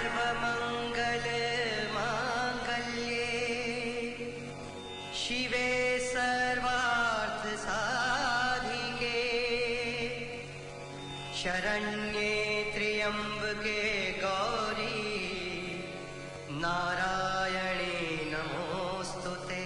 सर्वमंगल मांगल्ये शिवे सर्वार्थ साधिके शरण्ये त्र्यंबके गौरी नारायणे नमोस्तुते।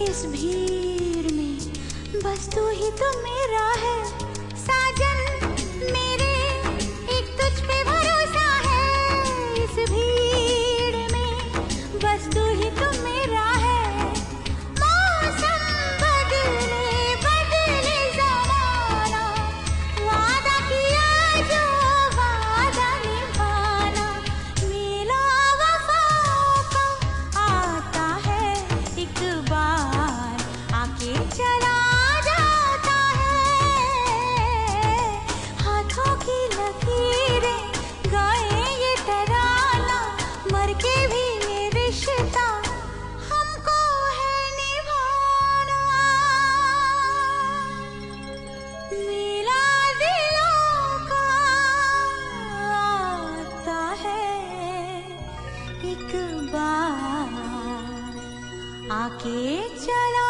इस भीड़ में बस तू ही तो मेरा है साजन मेरे, एक तुझ पे भरोसा है। इस भीड़ में बस तू ही तो मेरा है। मौसम बदले बदले ज़माना, वादा किया जो वादा निभाना। मेला वफ़ा का आता है एक बार, आके चला जाता है। हाथों की लकीरें गाए ये तराना, मर के भी ये रिश्ता हमको है निभाना। मेला दिलों का आता है एक बार, आके चला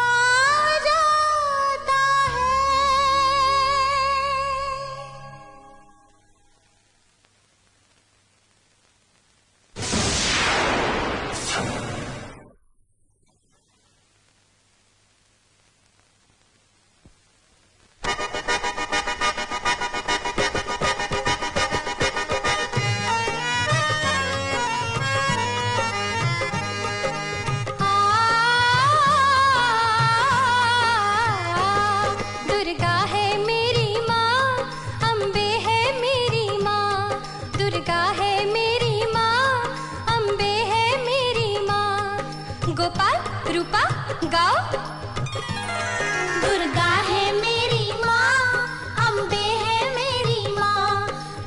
जाता है। दुर्गा है मेरी माँ, अम्बे है मेरी माँ। दुर्गा है मेरी माँ, अम्बे है मेरी माँ। गोपाल रूपा गाओ। दुर्गा है मेरी माँ, अम्बे है मेरी माँ।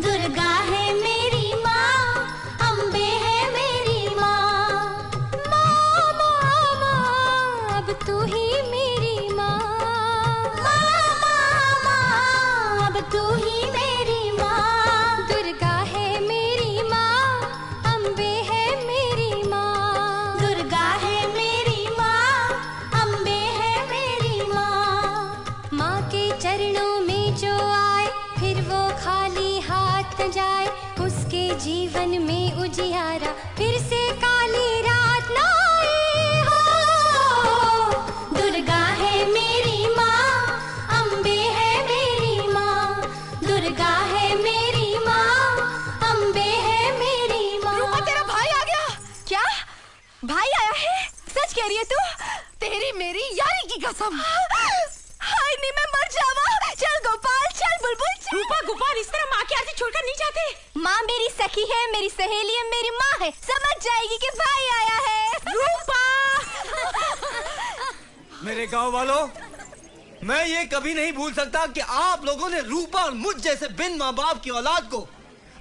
दुर्गा है मेरी माँ, अम्बे है मेरी माँ। माँ माँ माँ, अब तू ही मेरी माँ। अब तू ही मेरी माँ। दुर्गा है मेरी माँ, अम्बे है मेरी माँ। जीवन में उजियारा, फिर से काली रात न आए हो। दुर्गा है मेरी माँ, अम्बे है मेरी माँ। दुर्गा है मेरी माँ, अम्बे है मेरी माँ। रूपा, तेरा भाई आ गया। क्या भाई आया है? सच कह रही है तू? तेरी मेरी यारी की कसम। हाय नहीं, मैं मर जावा। चल गोपाल, चल बुलबुल, चल। रूपा, गोपाल इस तरह माँ की आरती छोड़कर नहीं जाते। माँ मेरी सखी है, मेरी सहेली है, मेरी माँ है, समझ जाएगी कि भाई आया है। रूपा! मेरे गांव वालों, मैं ये कभी नहीं भूल सकता कि आप लोगों ने रूपा और मुझ जैसे बिन माँ बाप की औलाद को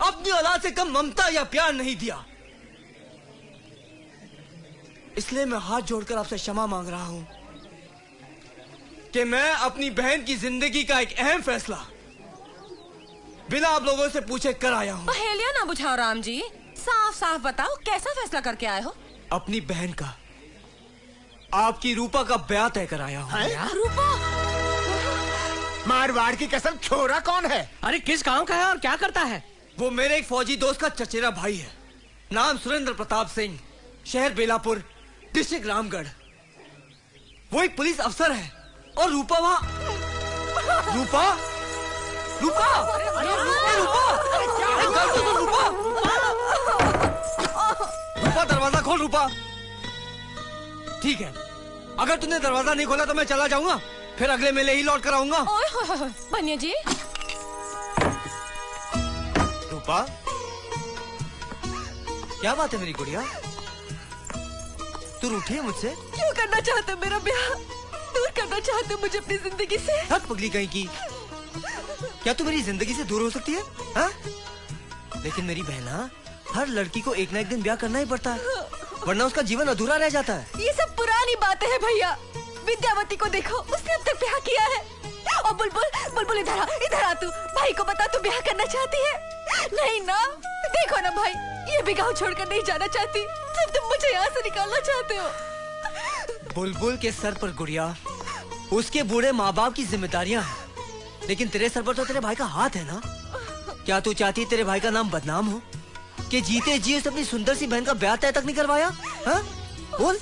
अपनी औलाद से कम ममता या प्यार नहीं दिया। इसलिए मैं हाथ जोड़कर आपसे क्षमा मांग रहा हूं कि मैं अपनी बहन की जिंदगी का एक अहम फैसला बिना आप लोगों से पूछे कर आया हूं। पहेलियां ना बुझाओ राम जी, साफ साफ बताओ कैसा फैसला करके आए हो? अपनी बहन का, आपकी रूपा का ब्याह तय कर आया हूं। रूपा! मारवाड़ की कसम, छोरा कौन है? अरे किस गांव का है और क्या करता है? वो मेरे एक फौजी दोस्त का चचेरा भाई है। नाम सुरेंद्र प्रताप सिंह, शहर बेलापुर, डिस्ट्रिक्ट रामगढ़। वो एक पुलिस अफसर है और रूपा वहाँ। रूपा, रूपा, रूपा, रूपा, दरवाजा खोल रूपा। ठीक है, अगर तूने दरवाजा नहीं खोला तो मैं चला जाऊंगा, फिर अगले मेले ही लौट कर आऊंगा। ओए होए होए, बनिया जी। रूपा, क्या बात है मेरी गुड़िया? तू रूठी है मुझसे? क्यों करना चाहते हो मेरा ब्याह? दूर करना चाहते हो मुझे अपनी जिंदगी से? हद पगली कहीं की। क्या तू मेरी जिंदगी से दूर हो सकती है? हा? लेकिन मेरी बहना, हर लड़की को एक ना एक दिन ब्याह करना ही पड़ता है, वरना उसका जीवन अधूरा रह जाता है। ये सब पुरानी बातें हैं भैया। विद्यावती को देखो, उसने अब तक ब्याह किया है। और बुलबुल, बुलबुल इधर आ तू। भाई को बता, तू ब्याह करना चाहती है? नहीं ना? देखो ना भाई, ये भी गाँव छोड़कर नहीं जाना चाहती, सिर्फ तुम मुझे यहाँ से निकालना चाहते हो। बुलबुल के सर पर गुड़िया उसके बूढ़े माँ बाप की जिम्मेदारियां हैं, लेकिन तेरे सर पर तो तेरे भाई का हाथ है ना। क्या तू चाहती तेरे भाई का नाम बदनाम हो कि जीते जी उसे अपनी सुंदर सी बहन का ब्याह तय तक नहीं करवाया? हाँ? बोल।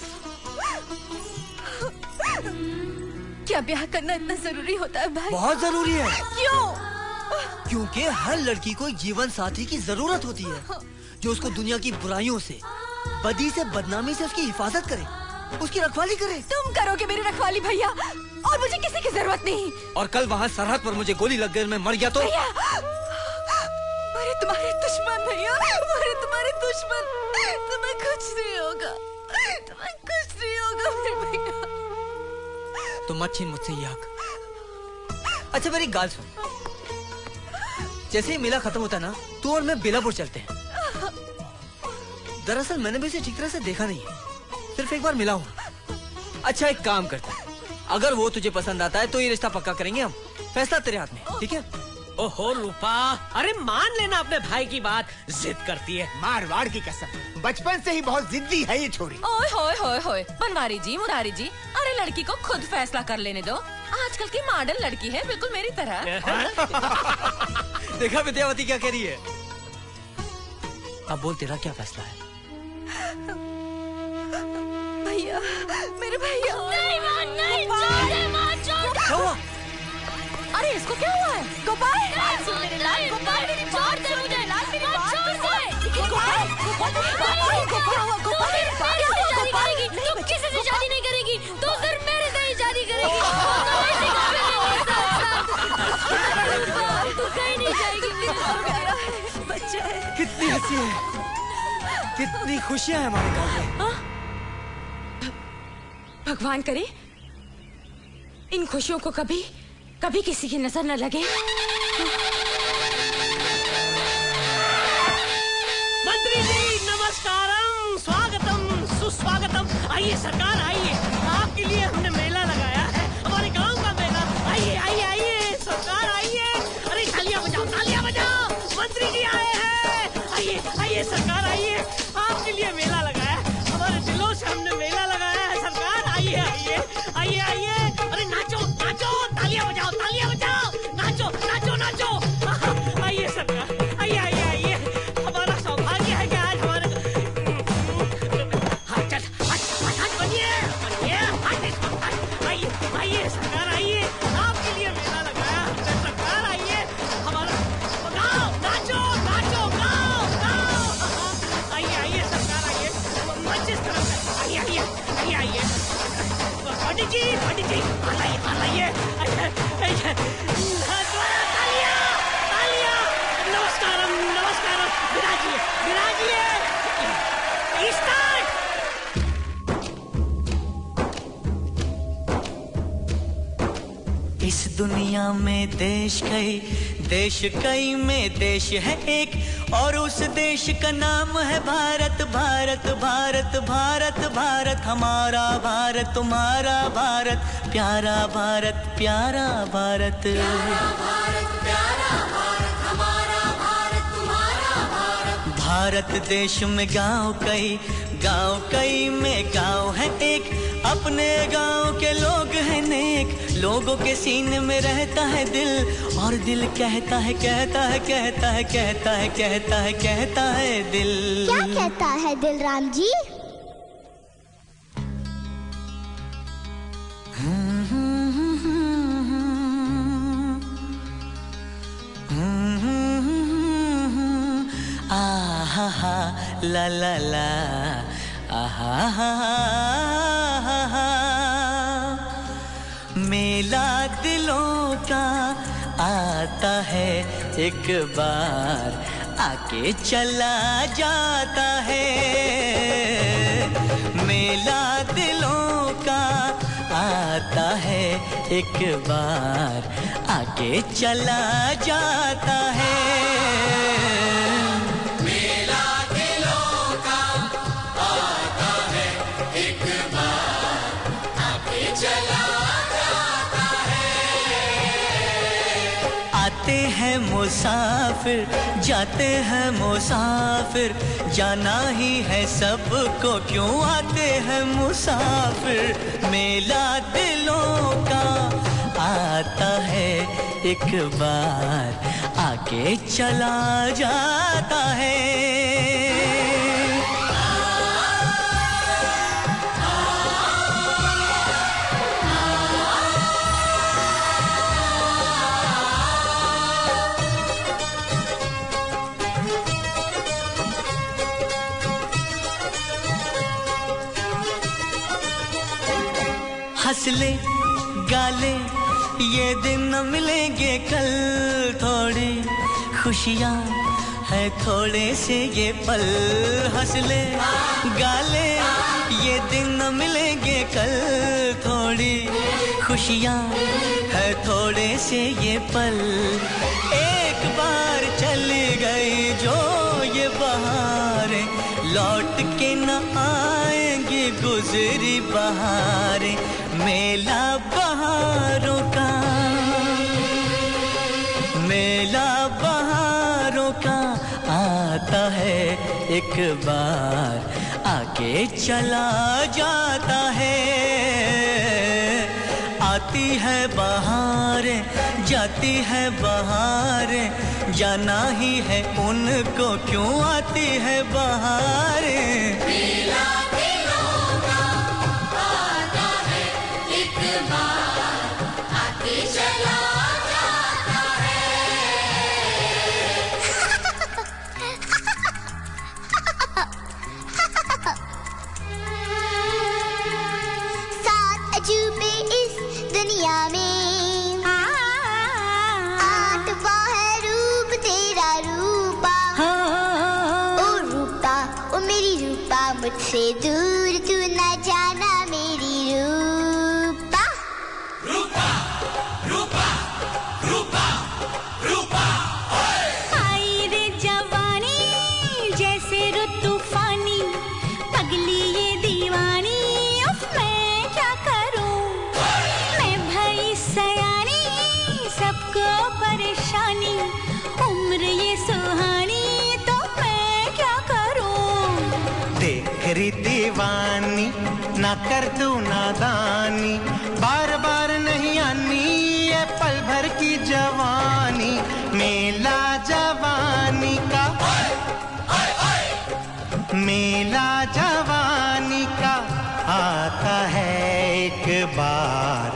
क्या ब्याह करना इतना जरूरी होता है भाई? बहुत जरूरी है। क्यों? क्योंकि हर लड़की को एक जीवन साथी की जरूरत होती है, जो उसको दुनिया की बुराइयों से, बदी से, बदनामी से उसकी हिफाजत करे, उसकी रखवाली करे। तुम करोगे मेरी रखवाली भैया, और मुझे किसी की जरूरत नहीं। और कल वहाँ सरहद पर मुझे गोली लग गई, मैं मर गया तो? भैया, अरे तुम्हारे दुश्मन भैया, अरे तुम्हारे दुश्मन, तुम्हें कुछ नहीं होगा, तुम्हें कुछ नहीं होगा मेरे भैया। तो मत छीन मुझसे ये हक। अच्छा मेरी गाल सुन, जैसे ही मेला खत्म होता है ना, तू और मैं बेलापुर चलते हैं। दरअसल मैंने भी उसे ठीक तरह से देखा नहीं है, सिर्फ एक बार मिला हूँ। अच्छा एक काम करते हैं, अगर वो तुझे पसंद आता है तो ये रिश्ता पक्का करेंगे हम। फैसला तेरे हाथ में, ठीक है? ओहो रूपा, अरे मान लेना अपने भाई की बात, जिद करती है। मारवाड़ की कसम, बचपन से ही बहुत जिद्दी है ये छोरी। ओए होए होए होए, बनवारी जी, मुरारी जी, अरे लड़की को खुद फैसला कर लेने दो। आजकल की मॉडर्न लड़की है, बिल्कुल मेरी तरह। देखा विद्यावती क्या कह रही है? अब बोल, तेरा क्या फैसला है? भैया, मेरे भैया। नहीं माँ, नहीं, छोड़ दे माँ, छोड़ दे। क्या हुआ? अरे इसको क्या हुआ है? गोपाल, मेरे लाल गोपाल, छोड़ दे मुझे, लाल मेरी बात छोड़ दे। गोपाल, तू किसी से शादी नहीं करेगी, तू सिर्फ मेरे से ही शादी करेगी। तू कहीं नहीं जाएगी। बच्चे, कितनी हंसी है, कितनी खुशियां हैं हमारे गाँव में। भगवान करे इन खुशियों को कभी कभी किसी की नजर न लगे। मंत्री जी नमस्कारम, स्वागतम, सुस्वागतम। आइए सरकार, आइए, आपके लिए हमने मेला लगाया है, हमारे गांव का मेला। आइए आइए आइए सरकार, आइए। अरे तालियां बजाओ, तालियां बजाओ, मंत्री जी आए हैं। आइए आइए सरकार, आइए, आपके लिए मेला लगाया है, हमारे दिलों से हमने मेला लगाया है सरकार। आइए आइए आइए आइए। अरे नाचो नाचो, तालियां बजाओ, तालियां बजाओ, नाचो नाचो नाचो। आइए सरकार, आइए आइए आइए, हमारा विराजिए स्टार्ट। इस दुनिया में देश कई में देश है एक, और उस देश का नाम है भारत। भारत भारत भारत भारत हमारा भारत, तुम्हारा भारत, प्यारा भारत, प्यारा भारत, प्यारा भारत, प्यारा भारत, हमारा भारत, तुम्हारा भारत। भारत देश में गांव कई में गांव है एक, अपने गांव के लोग हैं नेक, लोगों के सीने में रहता है दिल, और दिल कहता है कहता है कहता है कहता है कहता है कहता है दिल। क्या कहता है दिल राम जी? आहा ला ला ला आहा, मेला दिलों का आता है एक बार, आके चला जाता है। मेला दिलों का आता है एक बार, आके चला जाता है। आते हैं मुसाफिर, जाते हैं मुसाफिर, जाना ही है सबको, क्यों आते हैं मुसाफिर। मेला दिलों का आता है एक बार, आके चला जाता है। हंस ले गाले ये दिन न मिलेंगे कल, थोड़ी खुशियाँ है थोड़े से ये पल। हंस ले गाले ये दिन न मिलेंगे कल, थोड़ी खुशियाँ है थोड़े से ये पल। एक बार चली गई जो ये बहारें, लौट के न आएंगी गुजरी बहारें। मेला बहारों का, मेला बहारों का आता है एक बार, आके चला जाता है। आती है बहारें, जाती है बहारें, जाना ही है उनको, क्यों आती है बहारें। मेला दिलों का आता है एक बार, आके चला जाता है। सात अजूबे इस दुनिया में, आठवां है रूप तेरा रूपा। ओ रूपा, ओ मेरी रूपा, मुझसे दूर तू न जाना मेरी रूपा। रूपा रूपा रूपा रूपा आई रे जवानी जैसे रुत तूफानी, पगली ये दीवानी, उफ मैं क्या करूं। मैं भई सयानी, सबको परेशानी, उम्र ये सुहानी, तो मैं क्या करूं। देख री दीवानी ना कर तू नादानी, बार बार नहीं आनी ये पल भर की जवानी। मेला जवानी का, मेला जवानी का आता है एक बार,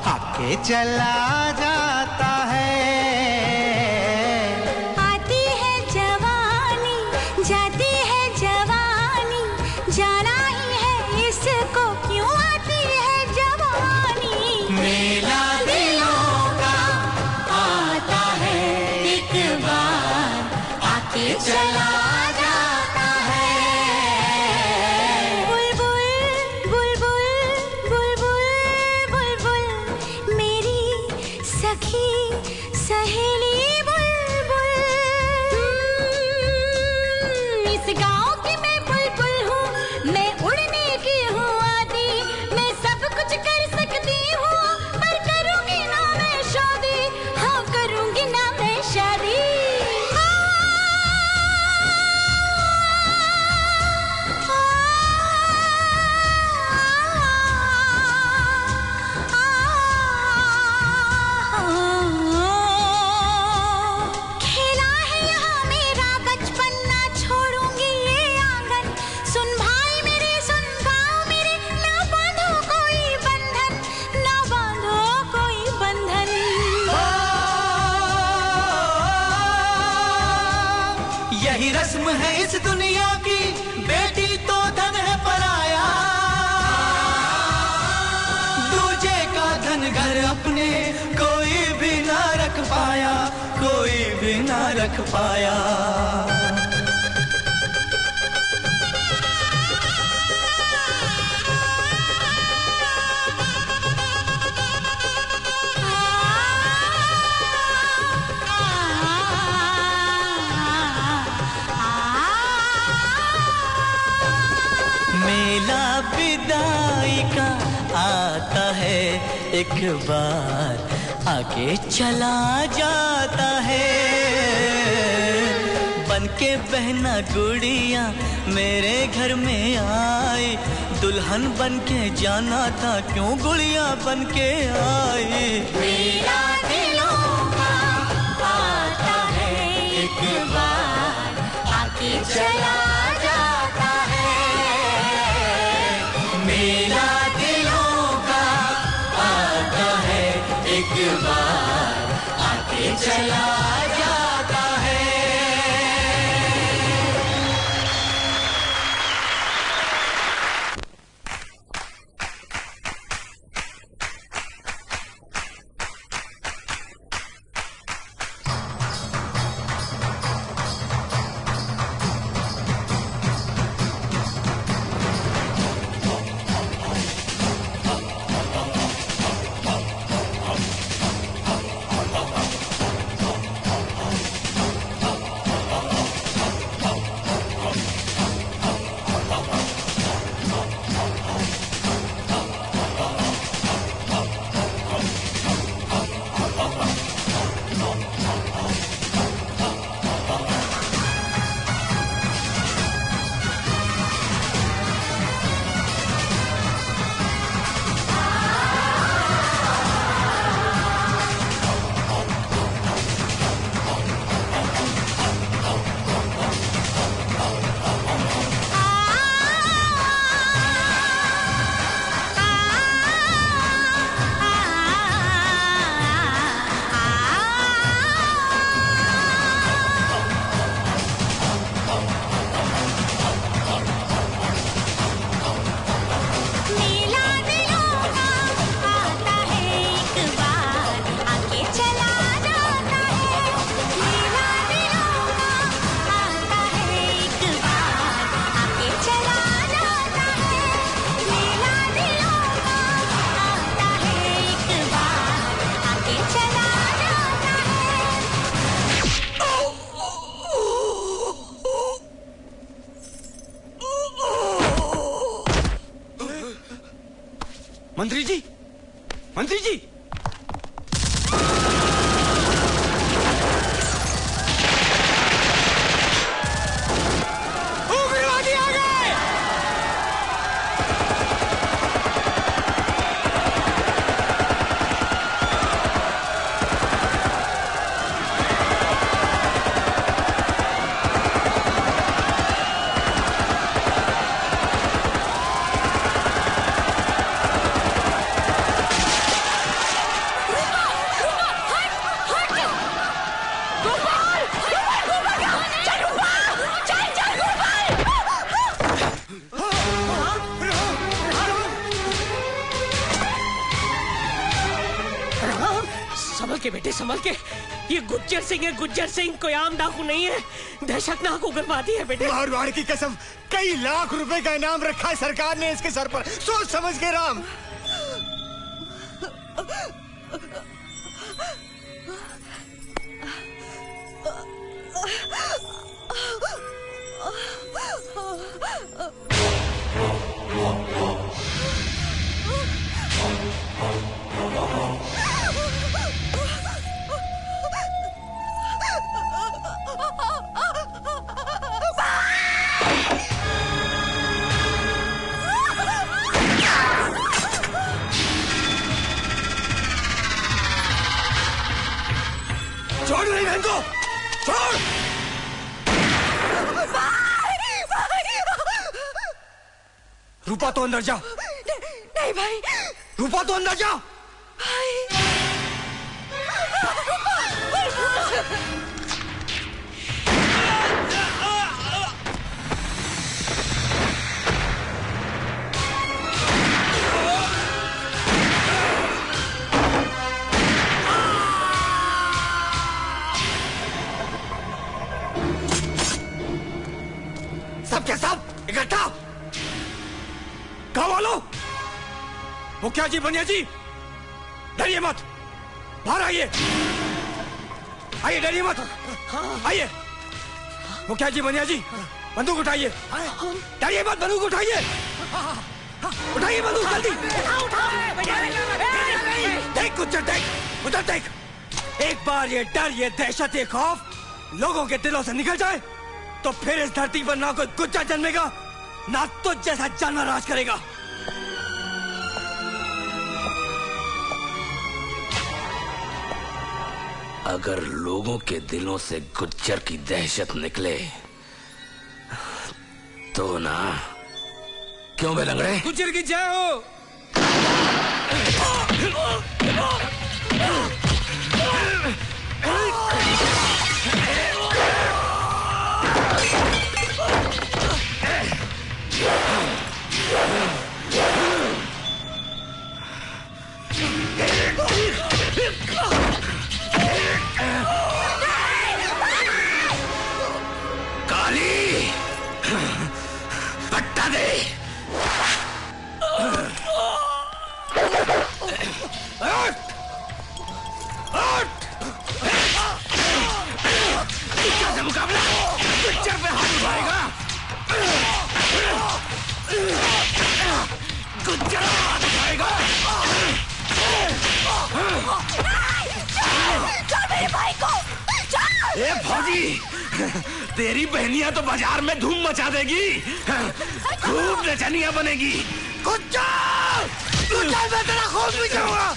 आके चला जाता है। आती है जवानी, जाती है जवानी, जाना ही है इसको, क्यों आती है जवानी। मेला दिलों का आता है एक बार, आके चला जाता इस गांव की मैं बुलबुल हूँ, मैं उड़ने की हूँ आदी, मैं सब कुछ कर सकती हूँ, पर करूँगी ना मैं शादी, हाँ करूँगी ना मैं शादी। खेला है यहाँ मेरा बचपन, ना छोड़ूंगी ये आंगन। सुन भाई मेरे, सुन गाँव मेरे, ना बांधो कोई बंधन, ना बांधो कोई बंधन। यही रस्म है इस दुनिया की, बेटी तो धन है पराया, दूजे का धन घर अपने कोई भी ना रख पाया, कोई भी ना रख पाया। मेला विदाई का आता है एक बार, आगे चला जाता है। बनके बहना गुड़िया मेरे घर में आई, दुल्हन बनके जाना था क्यों गुड़िया बनके आई। मेरा दिलों का आता है एक बार, आके चला जाता है। मेरा दिलों का आता है एक बार, आके चला जाता है। मंत्री जी, मंत्री जी, उग्रवादी आ गए। संभल के बेटे, संभल के। ये गुज्जर सिंह है, गुज्जर सिंह कोई आम डाकू नहीं है, दहशतनाक उग्रवादी है बेटे। मारवाड़ की कसम, कई लाख रुपए का इनाम रखा है सरकार ने इसके सर पर, सोच समझ के राम। छोड़ नहीं बहन को, छोड़। रूपा तो अंदर जा। नहीं भाई। रूपा तो अंदर जा। भाई। सबके सब इकट्ठा। गाँव वालों, मुखिया जी, बनिया जी, डरिए मत, बाहर आइए। आइए, डरिए मत, आइए। मुखिया जी, बनिया जी, बंदूक उठाइए। डरिए मत, बंदूक उठाइए। उठाइए बंदूक जल्दी। देख कुछ, देख उधर देख। एक बार ये डर, ये दहशत, ये खौफ लोगों के दिलों से निकल जाए तो फिर इस धरती पर ना कोई गुच्चा जन्मेगा, ना तुझ जैसा जानवर राज करेगा। अगर लोगों के दिलों से गुज्जर की दहशत निकले तो ना, क्यों बे लंगड़े? गुज्जर की जय हो। काली, पट्टा दे। गुज्जर से मुकाबला, गुज्जर पे हाथ उठाएगा। गुज्जर पे हाथ उठाएगा। छोड़ मेरे भाई को, छोड़। ए फौजी, तेरी बहनियां तो बाजार में धूम मचा देगी, खूब नचनियां बनेगी। गुज्जर, गुज्जर मैं तेरा खून भी जाऊंगा।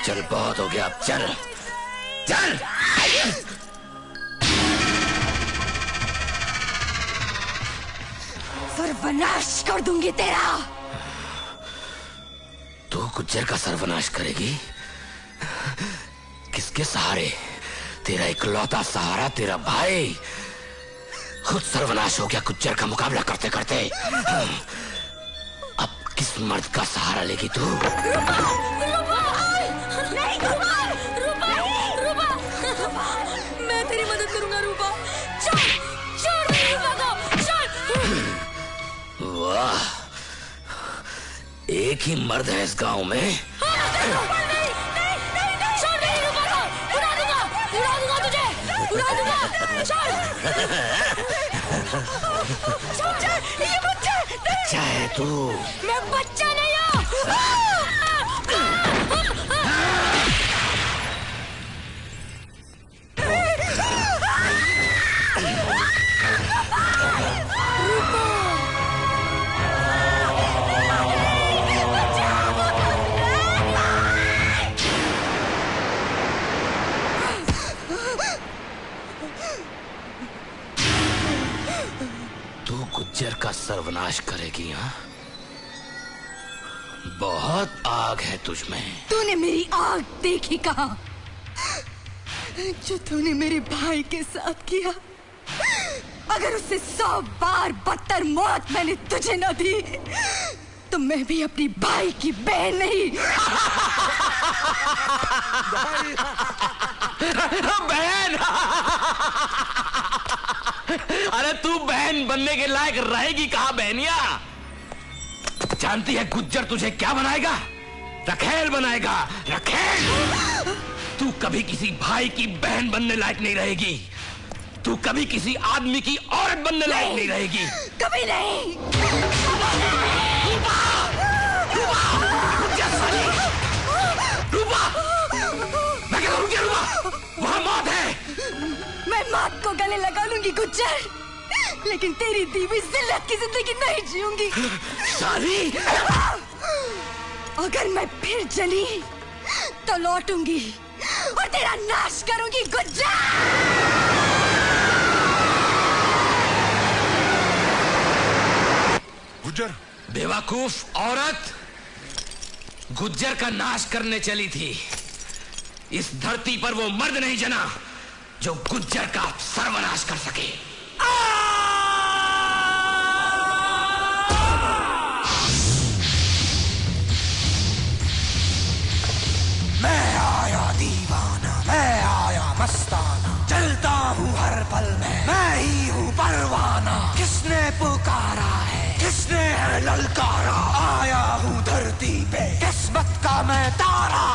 चल, बहुत हो गया, अब चल चल। सर्वनाश कर दूंगी तेरा। तू गुज्जर का सर्वनाश करेगी? किसके सहारे? तेरा इकलौता सहारा तेरा भाई खुद सर्वनाश हो गया गुज्जर का मुकाबला करते करते। अब किस मर्द का सहारा लेगी तू? मैं तेरी मदद करूंगा रूपा। छोड़ मेरी रूपा को, छोड़। वाह, एक ही मर्द है इस गांव में। ये बच्चा अच्छा है तू। मैं बच्चा नहीं हूँ। गुज्जर का सर्वनाश करेगी? हाँ, बहुत आग है तुझ में। तूने मेरी आग देखी कहाँ? जो तूने मेरे भाई के साथ किया, अगर उससे 100 बार बदतर मौत मैंने तुझे न दी, तो मैं भी अपनी भाई की बहन नहीं। बहन? अरे तू बहन बनने के लायक रहेगी कहाँ बहनिया? जानती है गुज्जर तुझे क्या बनाएगा? रखेल बनाएगा, रखेल। तू कभी किसी भाई की बहन बनने लायक नहीं रहेगी। तू कभी किसी आदमी की औरत बनने लायक नहीं रहेगी। कभी नहीं। रूपा, मैं क्या करूँगी रूपा? वहाँ मौत है। मैं मौत को गले लगा लूंगी गुज्जर, लेकिन तेरी दी हुई जिल्लत की जिंदगी नहीं जीऊंगी। साली, अगर मैं फिर जली तो लौटूंगी और तेरा नाश करूंगी गुज्जर। गुज्जर? बेवकूफ औरत, गुज्जर का नाश करने चली थी। इस धरती पर वो मर्द नहीं जना जो गुज्जर का सर्वनाश कर सके। मैं आया दीवाना, मैं आया मस्ताना, चलता हूँ हर पल में, मैं ही हूँ परवाना। किसने पुकारा है, किसने है ललकारा? आया हूँ धरती पे किस्मत का मैं तारा।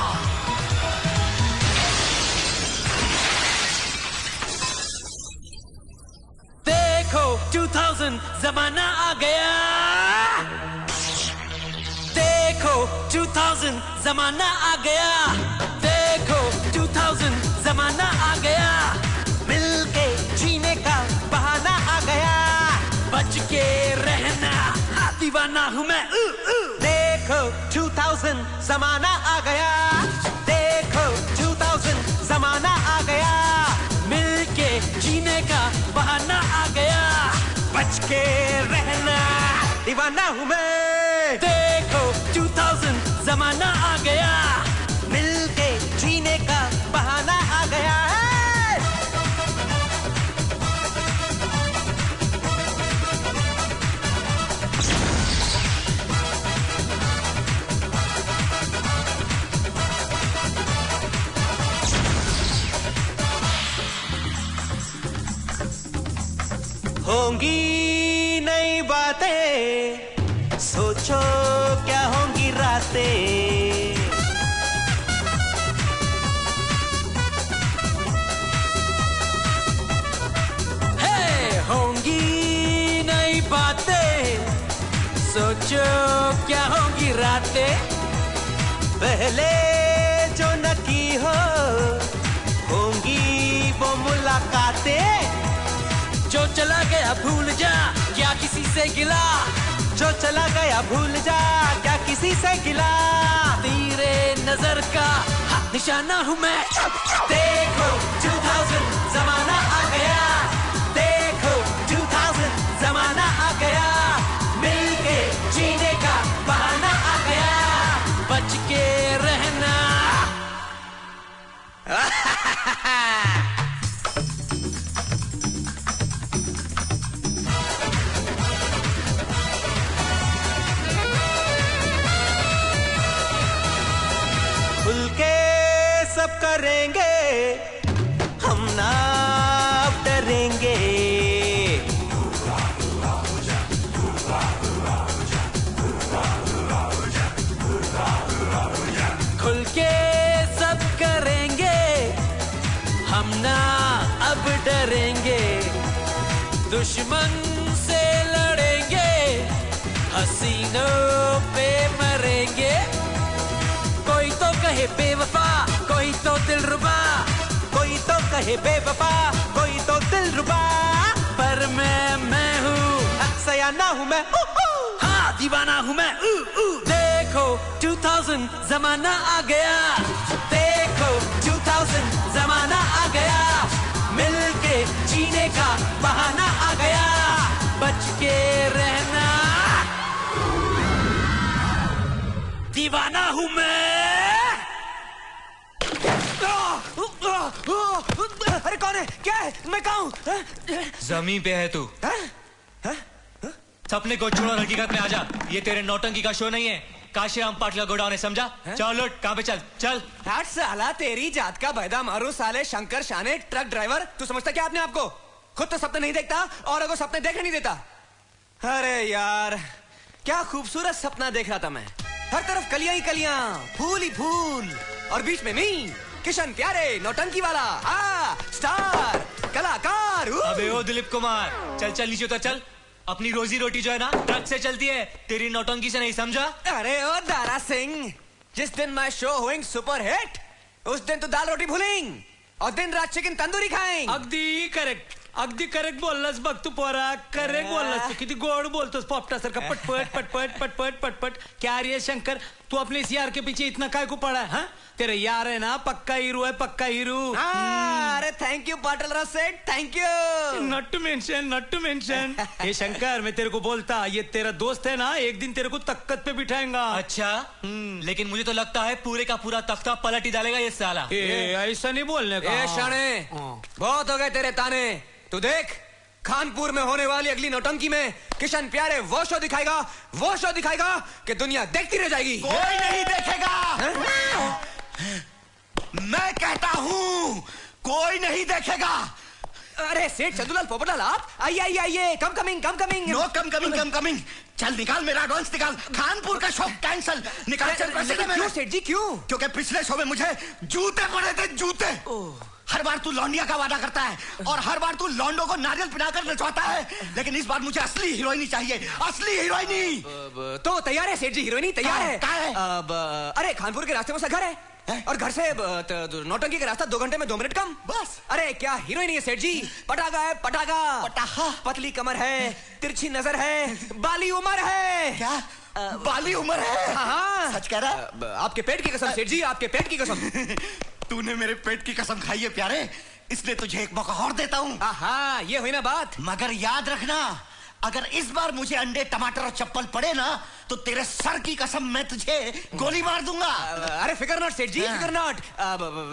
देखो 2000 जमाना आ गया। देखो 2000 जमाना आ गया। देखो 2000 जमाना आ गया। मिलके जीने का बहाना आ गया। बच के रहना, दीवाना हूँ मैं। देखो 2000 जमाना आ गया। देखो 2000 जमाना आ गया। मिलके जीने का बहाना आ गया। बच के रहना, दीवाना हूँ मैं। देखो 2000 जमाना आ गया। मिलके जीने का बहाना आ गया है। होंगी नई बातें, सोचो क्या होंगी रातें। हे होंगी नई बातें, सोचो क्या होंगी रातें। पहले जो न की हो, होंगी वो मुलाकातें। जो चला गया भूल जा, क्या किसी से गिला? जो चला गया भूल जा, क्या किसी से गिला? तेरे नजर का निशाना हूँ मैं। देखो 2000 जमाना आ गया। देखो 2000 जमाना आ गया। मिलके जीने का बहाना आ गया। बच के रहना। खुल के सब करेंगे, हम ना अब डरेंगे। खुल के सब करेंगे, हम ना अब डरेंगे। दुश्मन से लड़ेंगे, हसीनों पे मरेंगे। कोई तो कहे बेवफा, कोई तो दिलरुबा। कोई तो कहे बेवफा, कोई तो दिलरुबा। पर मैं हूँ सयाना हूँ मैं। हाँ दीवाना हूँ मैं। देखो 2000 जमाना आ गया। देखो 2000 जमाना आ गया। मिलके जीने का बहाना आ गया। बच के दीवाना हूँ मैं। अरे कौन है? क्या है? मैं कहाँ हूँ? जमीन पे है तू। सपने को छोड़ो, हकीकत में आजा। ये तेरे नौटंकी का शो नहीं है, काशीराम पाटला गोडाउन है, समझा? चल लुट, कहाँ पे? चल चल। हट साला, तेरी जात का बैदा मारू साले शंकर शाने ट्रक ड्राइवर। तू समझता क्या अपने आप को? खुद तो सपने नहीं देखता और को सपने देखने नहीं देता। अरे यार क्या खूबसूरत सपना देख रहा था मैं। हर तरफ कलियां ही कलियां, फूल ही फूल, और बीच में मी किशन प्यारे नौटंकी वाला स्टार कलाकार। अबे ओ दिलीप कुमार, चल चल नीचे उतर चल। अपनी रोजी रोटी जो है ना ट्रक से चलती है, तेरी नौटंकी से नहीं, समझा? अरे ओ दारा सिंह, जिस दिन मैं शो होइंग सुपर हिट उस दिन तो दाल रोटी भूलेंग और दिन रात चिकन तंदूरी खाएंग। अगदी करेक्ट, अगदी करेक्ट बोललास बघ तू पोरा, करेक्ट बोललास तू। किती गोड बोलतोस पोपटा सारखा, पटपट पटपट पटपट पटपट। क्या रे शंकर, तू अपने इस यार के पीछे इतना काय को पड़ा है? हाँ? तेरे यार है ना पक्का हीरो है, पक्का हीरो। अरे thank you Patalrao Seth, thank you. Not to mention, not to mention. ये शंकर, मैं तेरे को बोलता, ये तेरा दोस्त है ना, एक दिन तेरे को तख्त पे बिठाएगा। अच्छा, लेकिन मुझे तो लगता है पूरे का पूरा तख्ता पलट ही डालेगा ये साला। ऐसा नहीं बोलने का। शाने, बहुत हो गए तेरे ताने। तू देख, कानपुर में होने वाली अगली नौटंकी में किशन प्यारे वो शो दिखाएगा कि दुनिया देखती रह जाएगी। कोई नहीं देखेगा। मैं कहता हूँ कोई नहीं देखेगा। अरे सेठ चंदूलाल पोपटलाल, आप आइए, come coming. No come coming. चल निकाल मेरा एडवांस निकाल। कानपुर का शो कैंसल। निकाल चल पैसे दे मेरे। क्यों सेठ जी, क्यों? क्योंकि पिछले शो में मुझे जूते पड़े थे, जूते। हर बार तू लौंडिया का वादा करता है और हर बार तू लौंडों को नारियल पिलाकर नचवाता है, लेकिन इस बार मुझे असली हीरोइनी चाहिए, असली हीरोइनी। तो तैयार है सेठ जी, हीरोइनी तैयार है। कहाँ है? अरे कानपुर के रास्ते में से घर है और घर से नौटंकी का रास्ता 2 घंटे में 2 मिनट कम बस। अरे क्या हीरोइनी है सेठ जी, पटाखा है, पटाखा। पतली कमर है, तिरछी नजर है, बाली उम्र है। क्या बाली उम्र है? हाँ सच कह रहा? आपके पेट की कसम सेठ जी, आपके पेट की कसम। तूने मेरे पेट की कसम खाई है प्यारे, इसलिए तुझे एक मौका और देता हूँ। हाँ ये हुई ना बात। मगर याद रखना, अगर इस बार मुझे अंडे टमाटर और चप्पल पड़े ना तो तेरे सर की कसम मैं तुझे गोली मार दूंगा। अरे फिकर नॉट सेठ जी, फिकर not.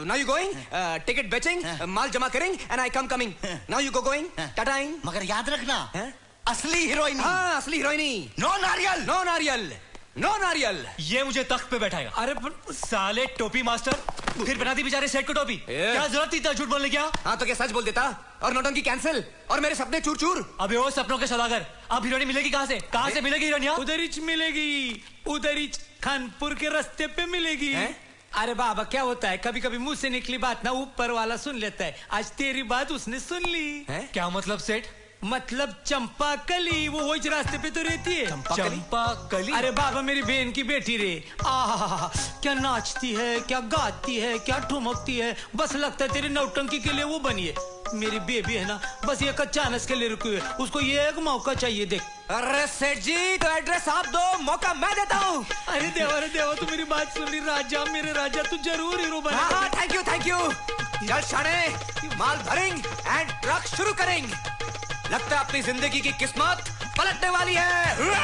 Now you going, ticket बेचिंग, माल जमा करेंग and I coming. Now you going, टाटाइंग। मगर याद रखना, असली हीरोइनी। हाँ असली हीरोइनी। नो नारियल, नो नारियल, नो नारियल। ये मुझे तख्त पे बैठाएगा। अरे साले टोपी मास्टर, फिर बना दी बेचारे सेठ को टोपी। क्या जरूरत थी इतना झूठ बोलने की? हाँ तो क्या सच बोल देता और नौटंकी कैंसिल और मेरे सपने चूर चूर। अबे वो सपनों के सौदागर, अब हीरोइनी मिलेगी कहाँ से? कहाँ से मिलेगी हीरोइनी? उधर ही मिलेगी, उधर ही कानपुर के रास्ते पे मिलेगी। अरे बाबा क्या होता है, कभी कभी मुंह से निकली बात ना ऊपर वाला सुन लेता है। आज तेरी बात उसने सुन ली। क्या मतलब सेठ? मतलब चंपा कली, वो वही रास्ते पे तो रहती है। चंपा कली? अरे बाबा मेरी बहन की बेटी रे, आहा क्या नाचती है, क्या गाती है, क्या ठुमकती है। बस लगता है तेरी नौटंकी के लिए वो बनी है। मेरी बेबी है ना, बस ये चांस के लिए रुकी है, उसको ये एक मौका चाहिए। देख अरे सेठ जी तो एड्रेस आप दो, मौका मैं देता हूँ। अरे देवा तू मेरी बात सुन रही। राजा मेरे राजा, तू जरूर हीरो बना। हाँ थैंक यू। चल शाने, माल भरेंगे एंड ट्रक शुरू करेंगे। लगता है अपनी जिंदगी की किस्मत पलटने वाली है।